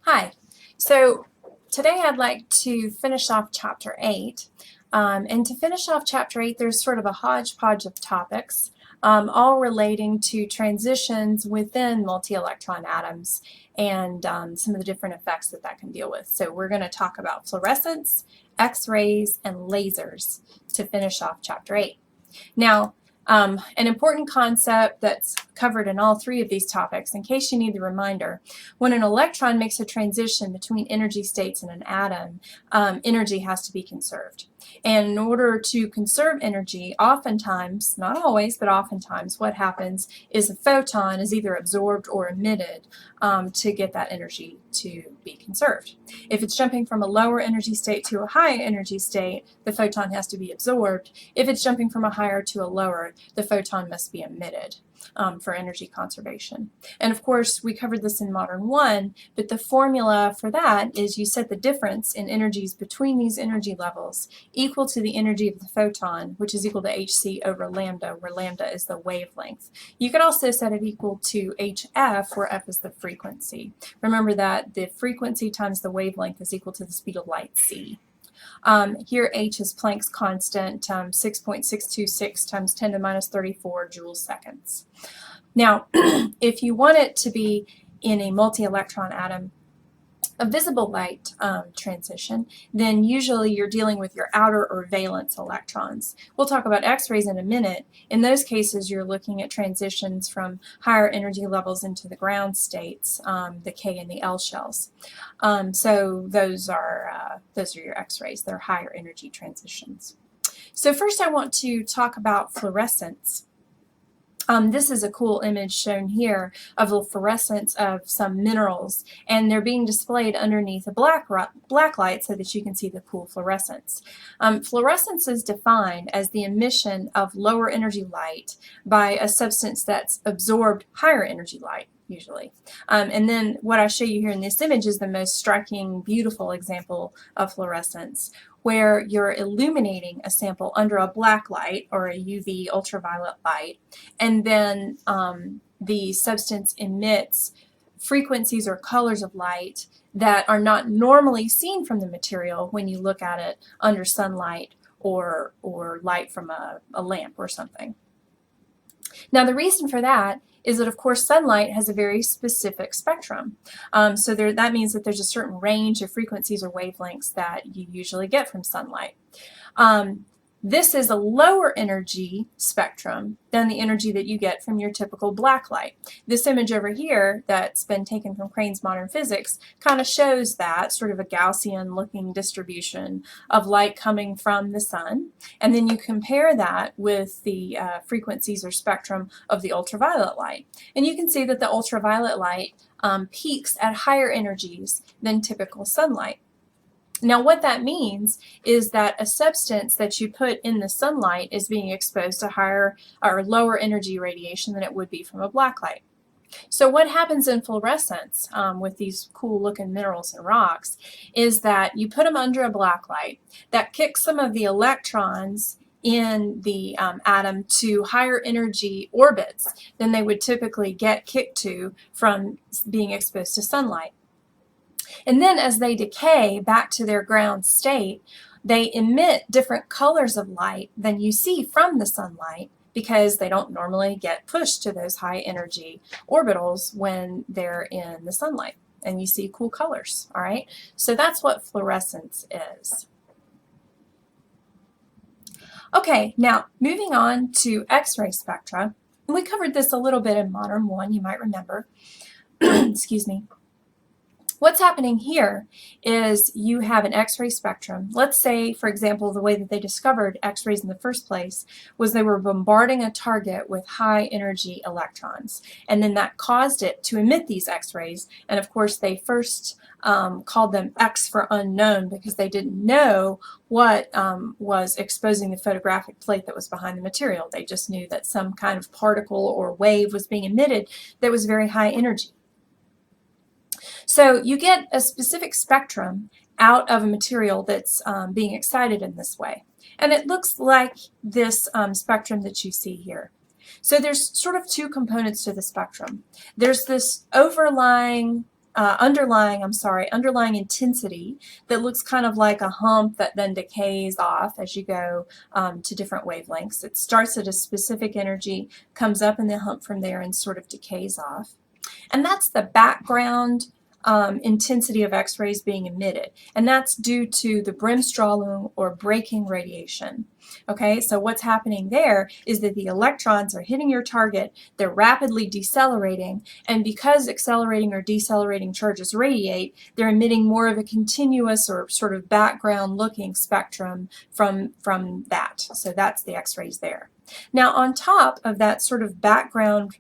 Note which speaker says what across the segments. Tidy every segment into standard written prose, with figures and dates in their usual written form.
Speaker 1: Hi. So today I'd like to finish off Chapter 8. And to finish off Chapter 8, there's sort of a hodgepodge of topics, all relating to transitions within multi-electron atoms and some of the different effects that that can deal with. So we're going to talk about fluorescence, X-rays, and lasers to finish off Chapter 8. Now, an important concept that's covered in all three of these topics, in case you need the reminder, when an electron makes a transition between energy states in an atom, energy has to be conserved. And in order to conserve energy, oftentimes, not always, but oftentimes, what happens is a photon is either absorbed or emitted to get that energy to be conserved. If it's jumping from a lower energy state to a high energy state, the photon has to be absorbed. If it's jumping from a higher to a lower, the photon must be emitted for energy conservation. And of course, we covered this in Modern 1, but the formula for that is you set the difference in energies between these energy levels equal to the energy of the photon, which is equal to hc over lambda, where lambda is the wavelength. You could also set it equal to hf, where f is the frequency. Remember that the frequency times the wavelength is equal to the speed of light, c. Here h is Planck's constant, 6.626 times 10 to the minus 34 joules seconds. Now, if you want it to be in a multi-electron atom, a visible light transition, then usually you're dealing with your outer or valence electrons. We'll talk about X-rays in a minute. In those cases, you're looking at transitions from higher energy levels into the ground states, the K and the L shells. So those are your X-rays. They're higher energy transitions. So first I want to talk about fluorescence. This is a cool image shown here of the fluorescence of some minerals, and they're being displayed underneath a black light so that you can see the cool fluorescence. Fluorescence is defined as the emission of lower energy light by a substance that's absorbed higher energy light, usually. And then what I show you here in this image is the most striking, beautiful example of fluorescence, where you're illuminating a sample under a black light or a UV ultraviolet light, and then the substance emits frequencies or colors of light that are not normally seen from the material when you look at it under sunlight or light from a lamp or something. Now, the reason for that is that, of course, sunlight has a very specific spectrum. So that means that there's a certain range of frequencies or wavelengths that you usually get from sunlight. This is a lower energy spectrum than the energy that you get from your typical black light. This image over here that's been taken from Crane's Modern Physics kind of shows that, sort of a Gaussian looking distribution of light coming from the sun. And then you compare that with the frequencies or spectrum of the ultraviolet light. And you can see that the ultraviolet light peaks at higher energies than typical sunlight. Now, what that means is that a substance that you put in the sunlight is being exposed to higher or lower energy radiation than it would be from a black light. So what happens in fluorescence with these cool looking minerals and rocks is that you put them under a black light that kicks some of the electrons in the atom to higher energy orbits than they would typically get kicked to from being exposed to sunlight. And then as they decay back to their ground state, they emit different colors of light than you see from the sunlight because they don't normally get pushed to those high energy orbitals when they're in the sunlight. And you see cool colors, all right? So that's what fluorescence is. Okay, now moving on to X-ray spectra. We covered this a little bit in Modern 1, you might remember. Excuse me. What's happening here is you have an X-ray spectrum. Let's say, for example, the way that they discovered X-rays in the first place was they were bombarding a target with high energy electrons, and then that caused it to emit these X-rays. And of course, they first called them X for unknown because they didn't know what was exposing the photographic plate that was behind the material. They just knew that some kind of particle or wave was being emitted that was very high energy. So you get a specific spectrum out of a material that's being excited in this way. And it looks like this spectrum that you see here. So there's sort of two components to the spectrum. There's this overlying underlying intensity that looks kind of like a hump that then decays off as you go to different wavelengths. It starts at a specific energy, comes up in the hump from there, and sort of decays off. And that's the background intensity of X-rays being emitted, and that's due to the Bremsstrahlung or braking radiation. Okay, so what's happening there is that the electrons are hitting your target, they're rapidly decelerating, and because accelerating or decelerating charges radiate, they're emitting more of a continuous or sort of background looking spectrum from that. So that's the X-rays there. Now on top of that sort of background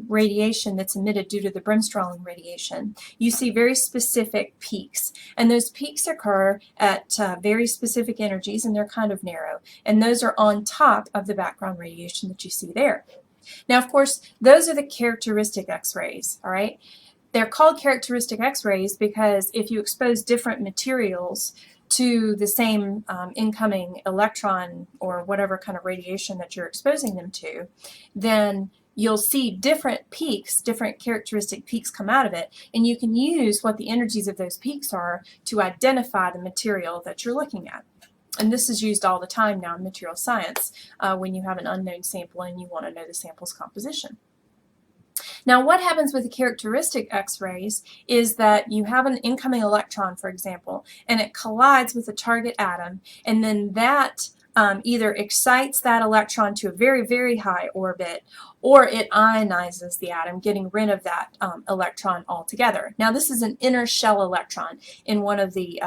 Speaker 1: radiation that's emitted due to the Bremsstrahlung radiation, you see very specific peaks. And those peaks occur at very specific energies, and they're kind of narrow. And those are on top of the background radiation that you see there. Now, of course, those are the characteristic X-rays, all right? They're called characteristic X-rays because if you expose different materials to the same incoming electron or whatever kind of radiation that you're exposing them to, then you'll see different peaks, different characteristic peaks come out of it, and you can use what the energies of those peaks are to identify the material that you're looking at. And this is used all the time now in material science when you have an unknown sample and you want to know the sample's composition. Now, what happens with the characteristic X-rays is that you have an incoming electron, for example, and it collides with the target atom, and then that either excites that electron to a very, very high orbit, or it ionizes the atom, getting rid of that electron altogether. Now, this is an inner shell electron in one of the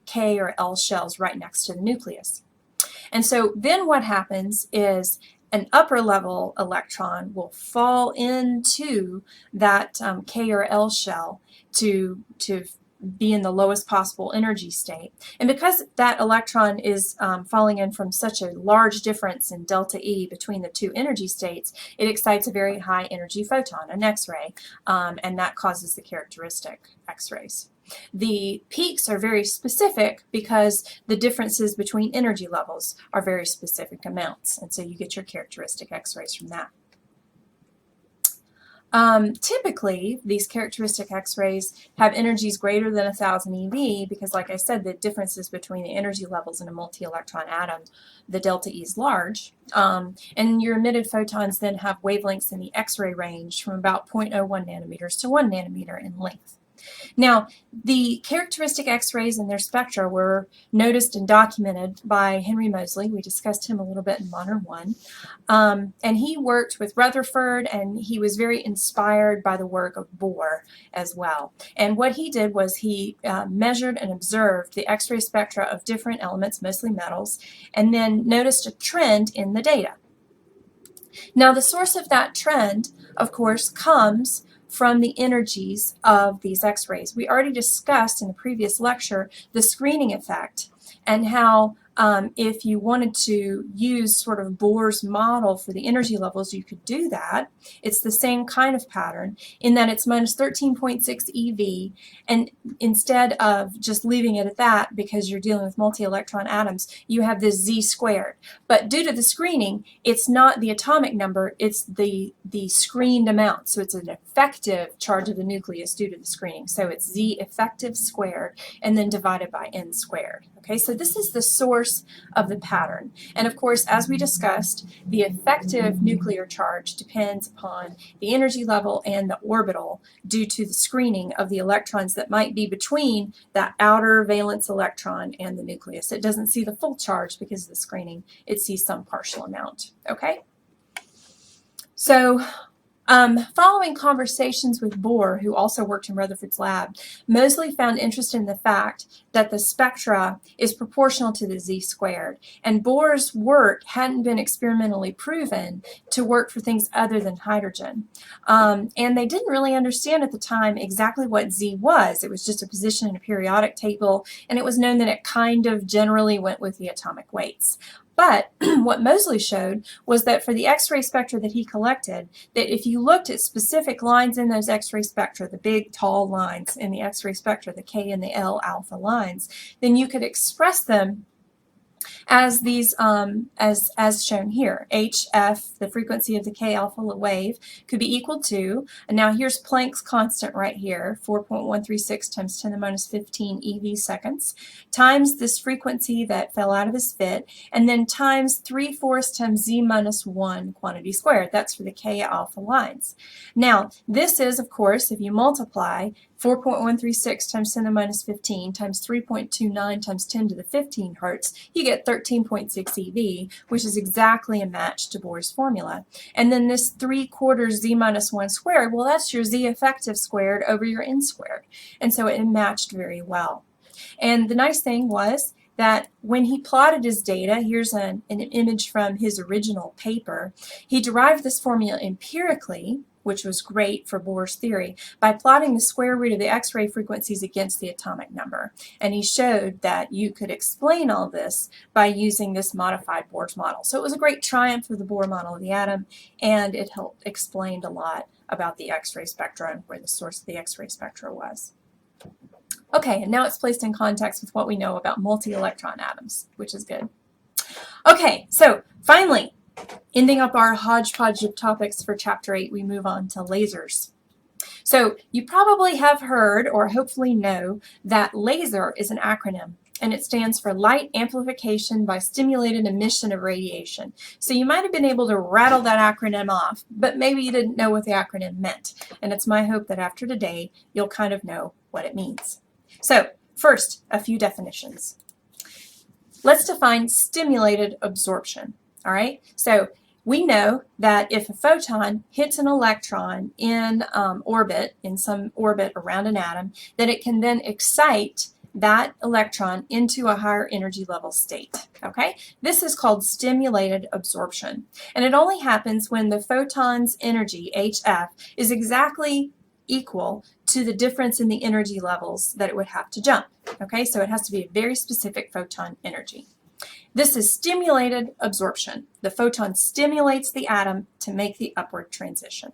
Speaker 1: K or L shells right next to the nucleus. And so then what happens is an upper level electron will fall into that K or L shell to be in the lowest possible energy state. And because that electron is falling in from such a large difference in delta E between the two energy states, it excites a very high energy photon, an X-ray, and that causes the characteristic X-rays. The peaks are very specific because the differences between energy levels are very specific amounts, and so you get your characteristic X-rays from that. Typically, these characteristic X-rays have energies greater than 1000 eV because, like I said, the differences between the energy levels in a multi-electron atom, the delta E is large, and your emitted photons then have wavelengths in the X-ray range from about 0.01 nanometers to 1 nanometer in length. Now, the characteristic X-rays and their spectra were noticed and documented by Henry Moseley. We discussed him a little bit in Modern 1. And he worked with Rutherford, and he was very inspired by the work of Bohr as well. And what he did was he measured and observed the X-ray spectra of different elements, mostly metals, and then noticed a trend in the data. Now, the source of that trend, of course, comes from the energies of these X-rays. We already discussed in the previous lecture the screening effect and how if you wanted to use sort of Bohr's model for the energy levels, you could do that. It's the same kind of pattern in that it's minus 13.6 eV, and instead of just leaving it at that because you're dealing with multi-electron atoms, you have this Z squared. But due to the screening, it's not the atomic number, it's the screened amount. So it's an effective charge of the nucleus due to the screening. So it's Z effective squared and then divided by N squared. Okay, so this is the source of the pattern. And of course, as we discussed, the effective nuclear charge depends upon the energy level and the orbital due to the screening of the electrons that might be between that outer valence electron and the nucleus. It doesn't see the full charge because of the screening. It sees some partial amount. Okay? So, following conversations with Bohr, who also worked in Rutherford's lab, Moseley found interest in the fact that the spectra is proportional to the Z squared. And Bohr's work hadn't been experimentally proven to work for things other than hydrogen. And they didn't really understand at the time exactly what Z was. It was just a position in a periodic table, and it was known that it kind of generally went with the atomic weights. But what Moseley showed was that for the X-ray spectra that he collected, that if you looked at specific lines in those X-ray spectra, the big tall lines in the X-ray spectra, the K and the L alpha lines, then you could express them as these as shown here. HF, the frequency of the K alpha wave, could be equal to, and now here's Planck's constant right here, 4.136 times 10 to the minus 15 eV seconds, times this frequency that fell out of his fit, and then times 3/4 times Z minus 1 quantity squared. That's for the K alpha lines. Now, this is, of course, if you multiply 4.136 times 10 to the minus 15 times 3.29 times 10 to the 15 hertz, you get 13.6 eV, which is exactly a match to Bohr's formula. And then this 3/4 Z minus 1 squared, well, that's your Z effective squared over your N squared. And so it matched very well. And the nice thing was that when he plotted his data, here's an image from his original paper, he derived this formula empirically, which was great for Bohr's theory, by plotting the square root of the X-ray frequencies against the atomic number. And he showed that you could explain all this by using this modified Bohr's model. So it was a great triumph for the Bohr model of the atom, and it helped explain a lot about the X-ray spectra and where the source of the X-ray spectra was. Okay, and now it's placed in context with what we know about multi-electron atoms, which is good. Okay, so finally, ending up our hodgepodge of topics for Chapter 8, we move on to lasers. So you probably have heard, or hopefully know, that LASER is an acronym, and it stands for Light Amplification by Stimulated Emission of Radiation. So you might have been able to rattle that acronym off, but maybe you didn't know what the acronym meant. And it's my hope that after today, you'll kind of know what it means. So first, a few definitions. Let's define stimulated absorption. All right, so we know that if a photon hits an electron in orbit, in some orbit around an atom, that it can then excite that electron into a higher energy level state. Okay, this is called stimulated absorption, and it only happens when the photon's energy, HF, is exactly equal to the difference in the energy levels that it would have to jump. Okay, so it has to be a very specific photon energy. This is stimulated absorption. The photon stimulates the atom to make the upward transition.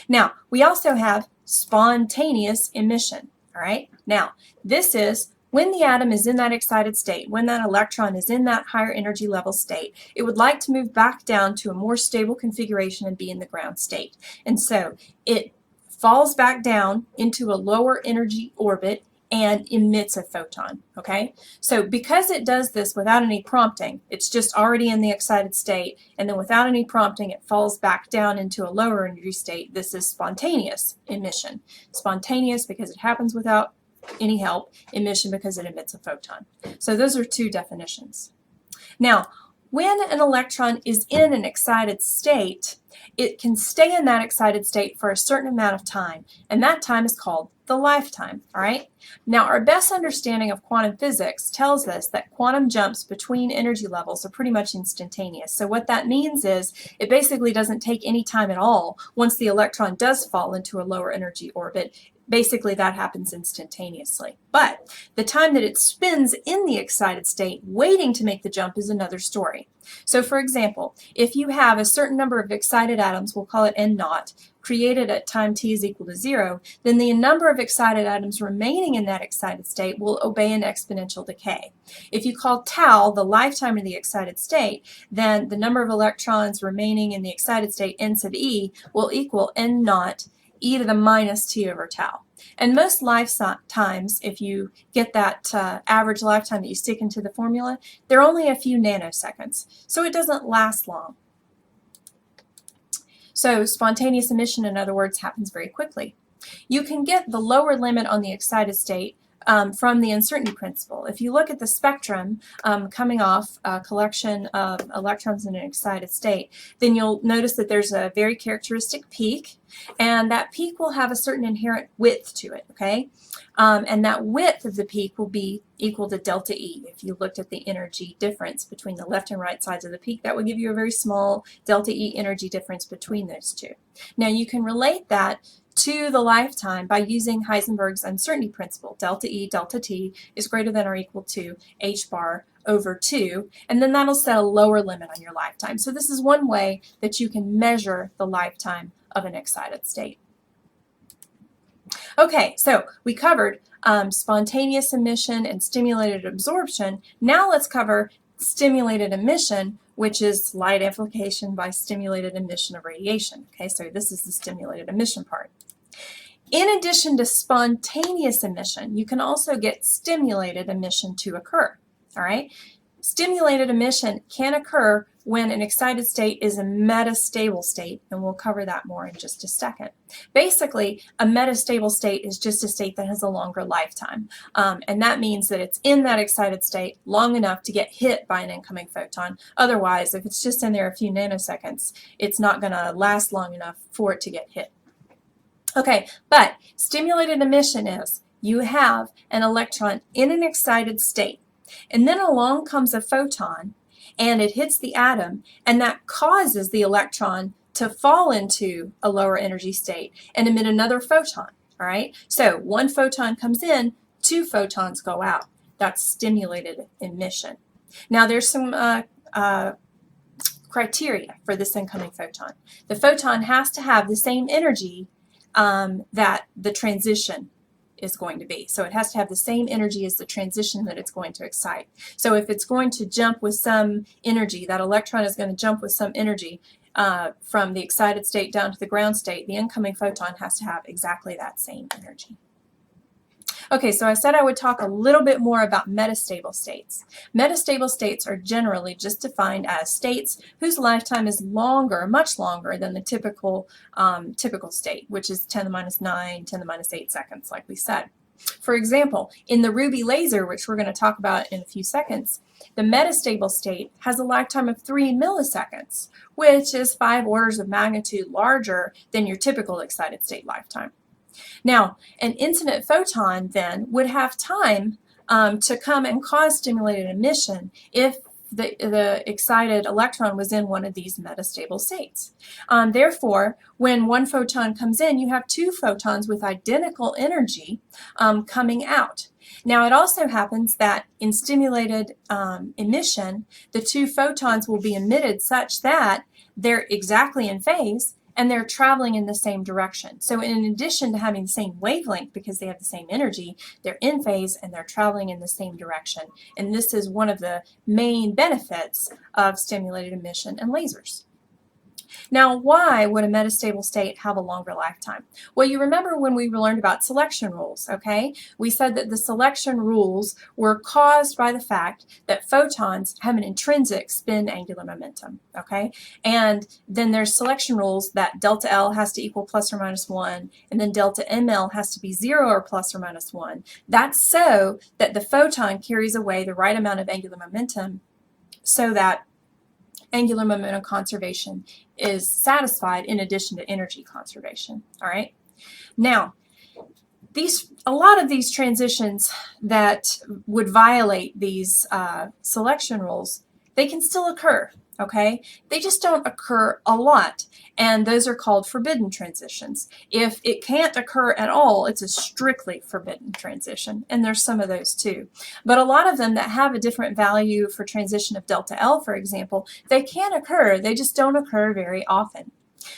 Speaker 1: Now, we also have spontaneous emission. All right, now this is when the atom is in that excited state, when that electron is in that higher energy level state, it would like to move back down to a more stable configuration and be in the ground state. And so it falls back down into a lower energy orbit and emits a photon, okay? So because it does this without any prompting, it's just already in the excited state, and then without any prompting, it falls back down into a lower energy state. This is spontaneous emission. Spontaneous because it happens without any help, emission because it emits a photon. So those are two definitions. Now, when an electron is in an excited state, it can stay in that excited state for a certain amount of time, and that time is called the lifetime, all right? Now, our best understanding of quantum physics tells us that quantum jumps between energy levels are pretty much instantaneous. So what that means is it basically doesn't take any time at all once the electron does fall into a lower energy orbit. Basically, that happens instantaneously. But the time that it spends in the excited state waiting to make the jump is another story. So for example, if you have a certain number of excited atoms, we'll call it N naught, created at time t is equal to 0, then the number of excited atoms remaining in that excited state will obey an exponential decay. If you call tau the lifetime of the excited state, then the number of electrons remaining in the excited state, N sub e, will equal N naught e to the minus t over tau. And most lifetimes, if you get that average lifetime that you stick into the formula, they're only a few nanoseconds, so it doesn't last long. So spontaneous emission, in other words, happens very quickly. You can get the lower limit on the excited state from the uncertainty principle. If you look at the spectrum coming off a collection of electrons in an excited state, then you'll notice that there's a very characteristic peak, and that peak will have a certain inherent width to it, okay? And that width of the peak will be equal to delta E. If you looked at the energy difference between the left and right sides of the peak, that would give you a very small delta E energy difference between those two. Now you can relate that to the lifetime by using Heisenberg's uncertainty principle. Delta E, delta T is greater than or equal to H bar over 2, and then that'll set a lower limit on your lifetime. So this is one way that you can measure the lifetime of an excited state. Okay, so we covered spontaneous emission and stimulated absorption. Now let's cover stimulated emission, which is light amplification by stimulated emission of radiation. Okay, so this is the stimulated emission part. In addition to spontaneous emission, you can also get stimulated emission to occur. All right, stimulated emission can occur when an excited state is a metastable state, and we'll cover that more in just a second. Basically, a metastable state is just a state that has a longer lifetime, and that means that it's in that excited state long enough to get hit by an incoming photon. Otherwise, if it's just in there a few nanoseconds, it's not going to last long enough for it to get hit. Okay, but stimulated emission is you have an electron in an excited state, and then along comes a photon, and it hits the atom, and that causes the electron to fall into a lower energy state and emit another photon. All right, so one photon comes in, two photons go out. That's stimulated emission. Now there's some criteria for this incoming photon. The photon has to have the same energy that the transition is going to be. So it has to have the same energy as the transition that it's going to excite. So if it's going to jump with some energy, that electron is going to jump with some energy from the excited state down to the ground state, the incoming photon has to have exactly that same energy. Okay, so I said I would talk a little bit more about metastable states. Metastable states are generally just defined as states whose lifetime is longer, much longer than the typical state, which is 10 to the minus 9, 10 to the minus 8 seconds, like we said. For example, in the ruby laser, which we're going to talk about in a few seconds, the metastable state has a lifetime of 3 milliseconds, which is 5 orders of magnitude larger than your typical excited state lifetime. Now, an incident photon then would have time to come and cause stimulated emission if the excited electron was in one of these metastable states. Therefore, when one photon comes in, you have two photons with identical energy coming out. Now, it also happens that in stimulated emission, the two photons will be emitted such that they're exactly in phase, and they're traveling in the same direction. So in addition to having the same wavelength because they have the same energy, they're in phase and they're traveling in the same direction. And this is one of the main benefits of stimulated emission and lasers. Now, why would a metastable state have a longer lifetime? Well, you remember when we learned about selection rules, okay? We said that the selection rules were caused by the fact that photons have an intrinsic spin angular momentum, okay? And then there's selection rules that delta L has to equal plus or minus 1, and then delta ML has to be 0 or plus or minus 1. That's so that the photon carries away the right amount of angular momentum so that angular momentum conservation is satisfied in addition to energy conservation. All right. Now, a lot of these transitions that would violate these selection rules, they can still occur. Okay, they just don't occur a lot, and those are called forbidden transitions. If it can't occur at all, it's a strictly forbidden transition, and there's some of those too. But a lot of them that have a different value for transition of delta L, for example, they can occur, they just don't occur very often.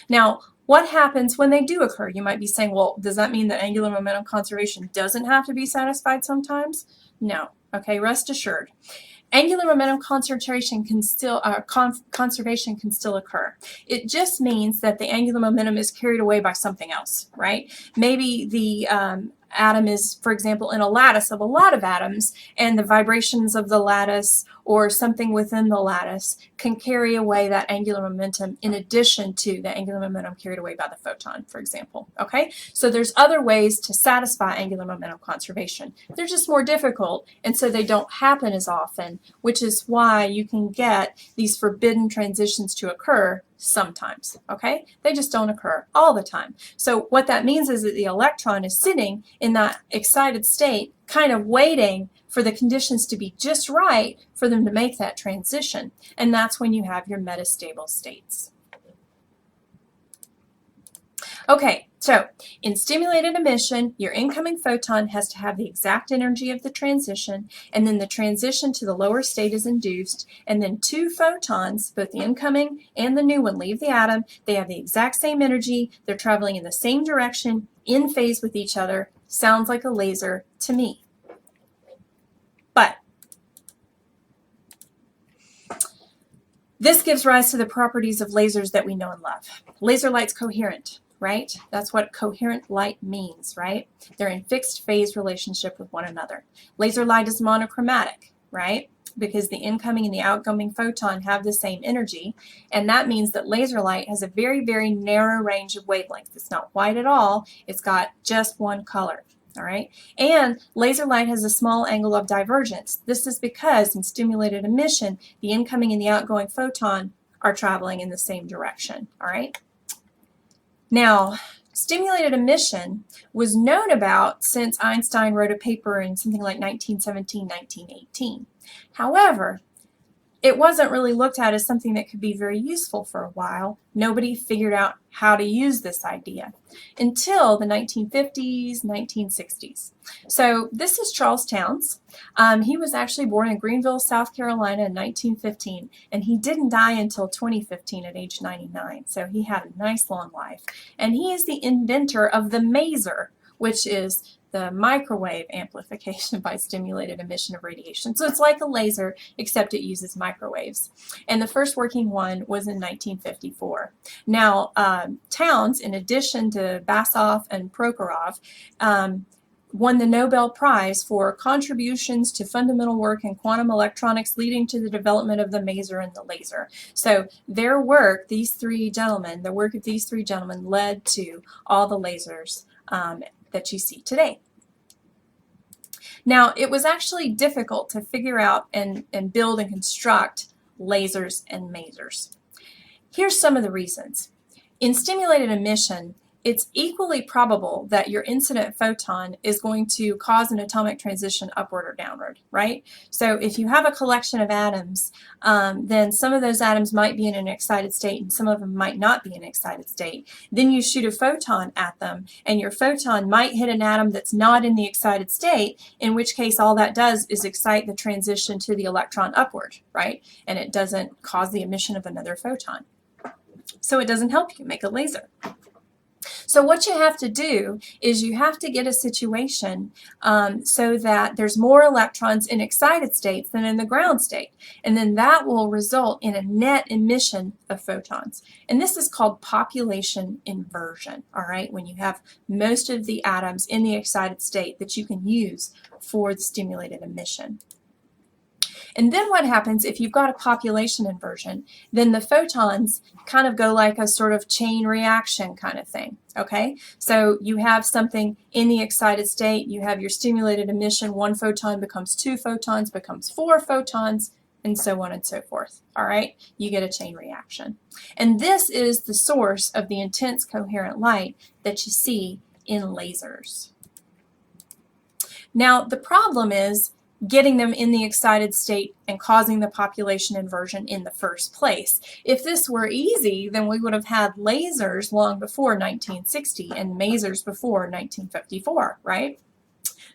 Speaker 1: Now, what happens when they do occur? You might be saying, well, does that mean that angular momentum conservation doesn't have to be satisfied sometimes? No. Okay, rest assured. Angular momentum conservation can still occur. It just means that the angular momentum is carried away by something else, right? Maybe the atom is, for example, in a lattice of a lot of atoms, and the vibrations of the lattice or something within the lattice can carry away that angular momentum in addition to the angular momentum carried away by the photon, for example. Okay, so there's other ways to satisfy angular momentum conservation. They're just more difficult, and so they don't happen as often, which is why you can get these forbidden transitions to occur sometimes. Okay, they just don't occur all the time. So what that means is that the electron is sitting in that excited state, kind of waiting for the conditions to be just right for them to make that transition. And that's when you have your metastable states. Okay, so in stimulated emission, your incoming photon has to have the exact energy of the transition, and then the transition to the lower state is induced, and then two photons, both the incoming and the new one, leave the atom. They have the exact same energy, they're traveling in the same direction, in phase with each other. Sounds like a laser to me. But This gives rise to the properties of lasers that we know and love. Laser light's coherent, right? That's what coherent light means, right? They're in fixed phase relationship with one another. Laser light is monochromatic, right? Because the incoming and the outgoing photon have the same energy, and that means that laser light has a very, very narrow range of wavelengths. It's not white at all. It's got just one color. All right, and laser light has a small angle of divergence. This is because in stimulated emission, the incoming and the outgoing photon are traveling in the same direction. All right. Now, stimulated emission was known about since Einstein wrote a paper in something like 1917, 1918. However, it wasn't really looked at as something that could be very useful for a while. Nobody figured out how to use this idea until the 1950s, 1960s. So this is Charles Towns. He was actually born in Greenville, South Carolina in 1915, and he didn't die until 2015 at age 99. So he had a nice long life. And he is the inventor of the maser, which is the microwave amplification by stimulated emission of radiation. So it's like a laser, except it uses microwaves. And the first working one was in 1954. Now, Towns, in addition to Basov and Prokhorov, won the Nobel Prize for contributions to fundamental work in quantum electronics leading to the development of the maser and the laser. So their work, these three gentlemen, the work of these three gentlemen led to all the lasers that you see today. Now, it was actually difficult to figure out and build and construct lasers and masers. Here's some of the reasons. In stimulated emission, it's equally probable that your incident photon is going to cause an atomic transition upward or downward, right? So if you have a collection of atoms, then some of those atoms might be in an excited state and some of them might not be in an excited state. Then you shoot a photon at them and your photon might hit an atom that's not in the excited state, in which case all that does is excite the transition to the electron upward, right? And it doesn't cause the emission of another photon. So it doesn't help you make a laser. So what you have to do is you have to get a situation so that there's more electrons in excited states than in the ground state. And then that will result in a net emission of photons. And this is called population inversion, all right, when you have most of the atoms in the excited state that you can use for the stimulated emission. And then what happens if you've got a population inversion, then the photons kind of go like a sort of chain reaction kind of thing, okay? So you have something in the excited state, you have your stimulated emission, one photon becomes two photons, becomes four photons, and so on and so forth, all right? You get a chain reaction. And this is the source of the intense coherent light that you see in lasers. Now, the problem is getting them in the excited state and causing the population inversion in the first place. If this were easy, then we would have had lasers long before 1960 and masers before 1954, right?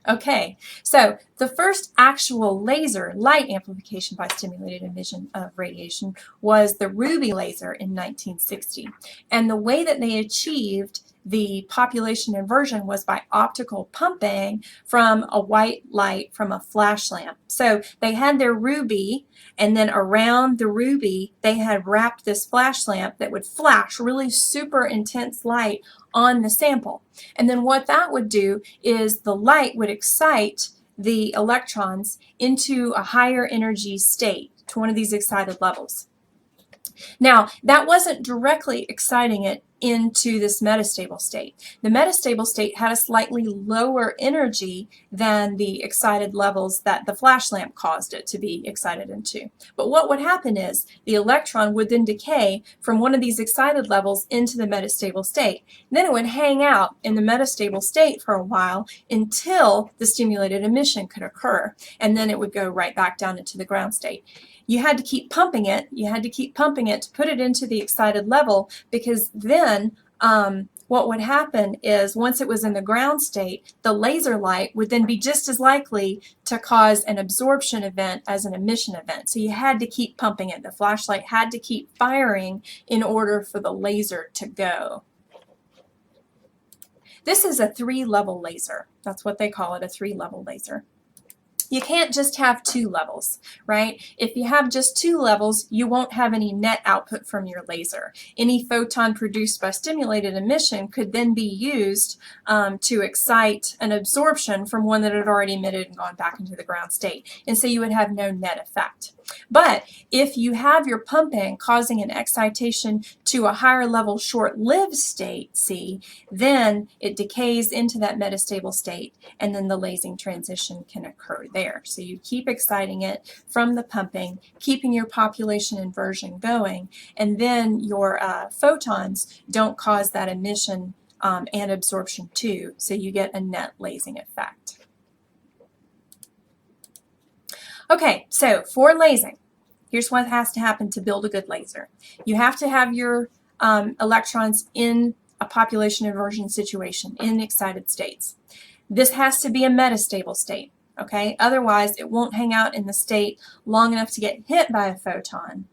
Speaker 1: Okay, so the first actual laser, light amplification by stimulated emission of radiation, was the ruby laser in 1960. And the way that they achieved the population inversion was by optical pumping from a white light from a flash lamp. So they had their ruby, and then around the ruby they had wrapped this flash lamp that would flash really super intense light on the sample. And then what that would do is the light would excite the electrons into a higher energy state, to one of these excited levels. Now, that wasn't directly exciting it into this metastable state. The metastable state had a slightly lower energy than the excited levels that the flash lamp caused it to be excited into. But what would happen is the electron would then decay from one of these excited levels into the metastable state. Then it would hang out in the metastable state for a while until the stimulated emission could occur, and then it would go right back down into the ground state. You had to keep pumping it. You had to keep pumping it to put it into the excited level, because then what would happen is once it was in the ground state, the laser light would then be just as likely to cause an absorption event as an emission event. So you had to keep pumping it. The flashlight had to keep firing in order for the laser to go. This is a 3-level laser. That's what they call it, a 3-level laser. You can't just have two levels, right? If you have just two levels, you won't have any net output from your laser. Any photon produced by stimulated emission could then be used to excite an absorption from one that had already emitted and gone back into the ground state. And so you would have no net effect. But if you have your pumping causing an excitation to a higher level short-lived state, C, then it decays into that metastable state, and then the lasing transition can occur there. So you keep exciting it from the pumping, keeping your population inversion going, and then your photons don't cause that emission and absorption too, so you get a net lasing effect. Okay, so for lasing, here's what has to happen to build a good laser. You have to have your electrons in a population inversion situation, in excited states. This has to be a metastable state, okay? Otherwise, it won't hang out in the state long enough to get hit by a photon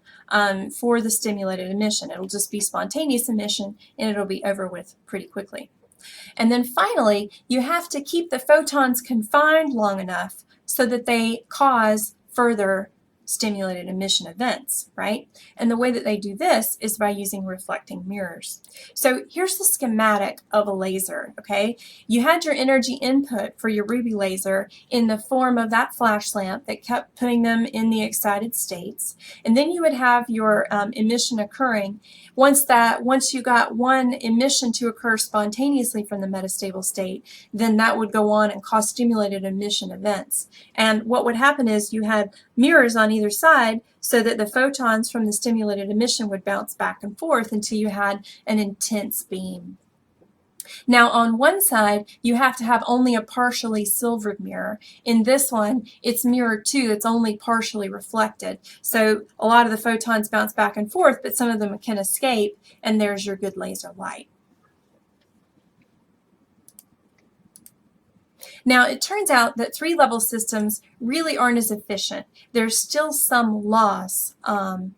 Speaker 1: for the stimulated emission. It'll just be spontaneous emission, and it'll be over with pretty quickly. And then finally, you have to keep the photons confined long enough so that they cause further stimulated emission events, right? And the way that they do this is by using reflecting mirrors. So here's the schematic of a laser, okay? You had your energy input for your ruby laser in the form of that flash lamp that kept putting them in the excited states. And then you would have your emission occurring. Once you got one emission to occur spontaneously from the metastable state, then that would go on and cause stimulated emission events. And what would happen is you had mirrors on either side so that the photons from the stimulated emission would bounce back and forth until you had an intense beam. Now on one side, you have to have only a partially silvered mirror. In this one, it's mirror 2, it's only partially reflected. So a lot of the photons bounce back and forth, but some of them can escape, and there's your good laser light. Now, it turns out that 3-level systems really aren't as efficient. There's still some loss to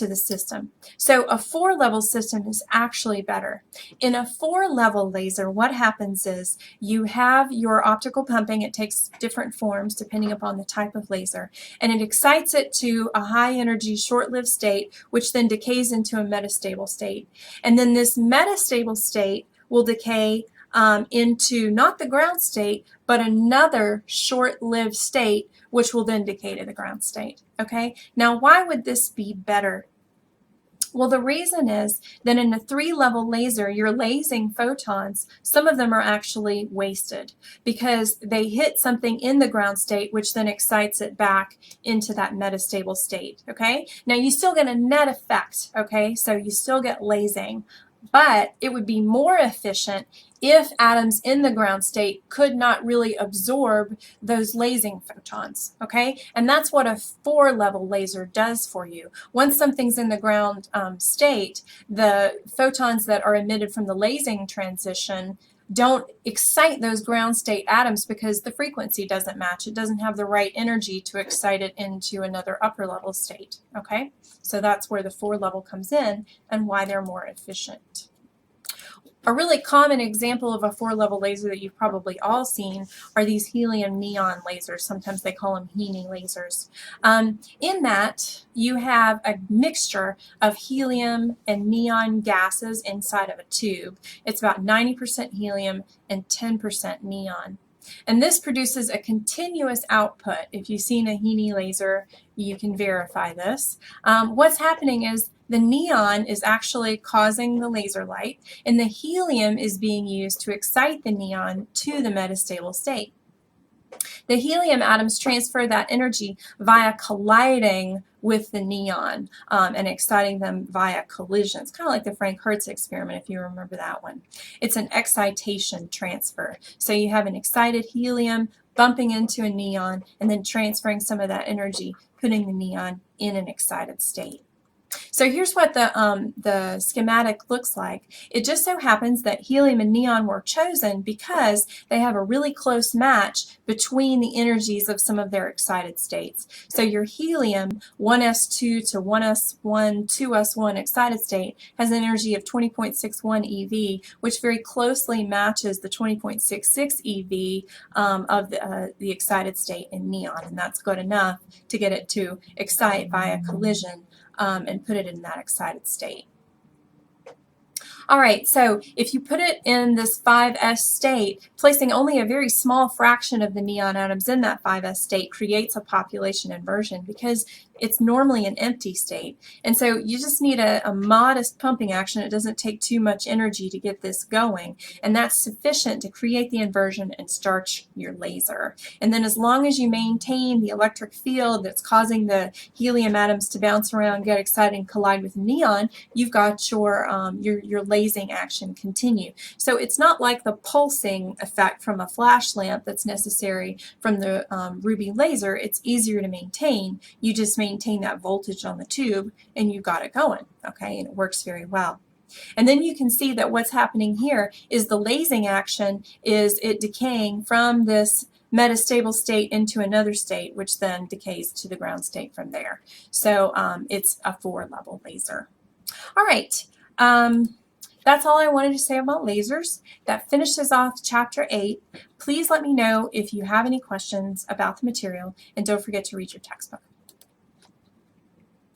Speaker 1: the system. So a 4-level system is actually better. In a 4-level laser, what happens is you have your optical pumping. It takes different forms depending upon the type of laser, and it excites it to a high energy short-lived state, which then decays into a metastable state. And then this metastable state will decay into not the ground state, but another short-lived state, which will then decay to the ground state. Okay, now why would this be better? Well, the reason is that in a 3-level laser, you're lasing photons. Some of them are actually wasted because they hit something in the ground state, which then excites it back into that metastable state. Okay, now you still get a net effect. Okay, so you still get lasing, but it would be more efficient if atoms in the ground state could not really absorb those lasing photons, okay? And that's what a 4-level laser does for you. Once something's in the ground state, the photons that are emitted from the lasing transition don't excite those ground state atoms because the frequency doesn't match. It doesn't have the right energy to excite it into another upper level state, okay? So that's where the 4-level comes in and why they're more efficient. A really common example of a 4-level laser that you've probably all seen are these helium neon lasers. Sometimes they call them HENI lasers. In that, you have a mixture of helium and neon gases inside of a tube. It's about 90% helium and 10% neon. And this produces a continuous output. If you've seen a HENI laser, you can verify this. What's happening is the neon is actually causing the laser light, and the helium is being used to excite the neon to the metastable state. The helium atoms transfer that energy via colliding with the neon and exciting them via collision. It's kind of like the Frank Hertz experiment, if you remember that one. It's an excitation transfer. So you have an excited helium bumping into a neon and then transferring some of that energy, putting the neon in an excited state. So here's what the schematic looks like. It just so happens that helium and neon were chosen because they have a really close match between the energies of some of their excited states. So your helium 1s2 to 1s1, 2s1 excited state has an energy of 20.61 eV, which very closely matches the 20.66 eV of the excited state in neon, and that's good enough to get it to excite via collision and put it in that excited state. All right, so if you put it in this 5s state, placing only a very small fraction of the neon atoms in that 5s state creates a population inversion because it's normally an empty state. And so you just need a modest pumping action. It doesn't take too much energy to get this going, and that's sufficient to create the inversion and start your laser. And then as long as you maintain the electric field that's causing the helium atoms to bounce around, get excited, and collide with neon, you've got your lasing action continue. So it's not like the pulsing effect from a flash lamp that's necessary from the ruby laser. It's easier to maintain. You just maintain that voltage on the tube and you've got it going, okay, and it works very well. And then you can see that what's happening here is the lasing action is it decaying from this metastable state into another state, which then decays to the ground state from there. So it's a 4-level laser. All right. That's all I wanted to say about lasers. That finishes off Chapter 8. Please let me know if you have any questions about the material, and don't forget to read your textbook.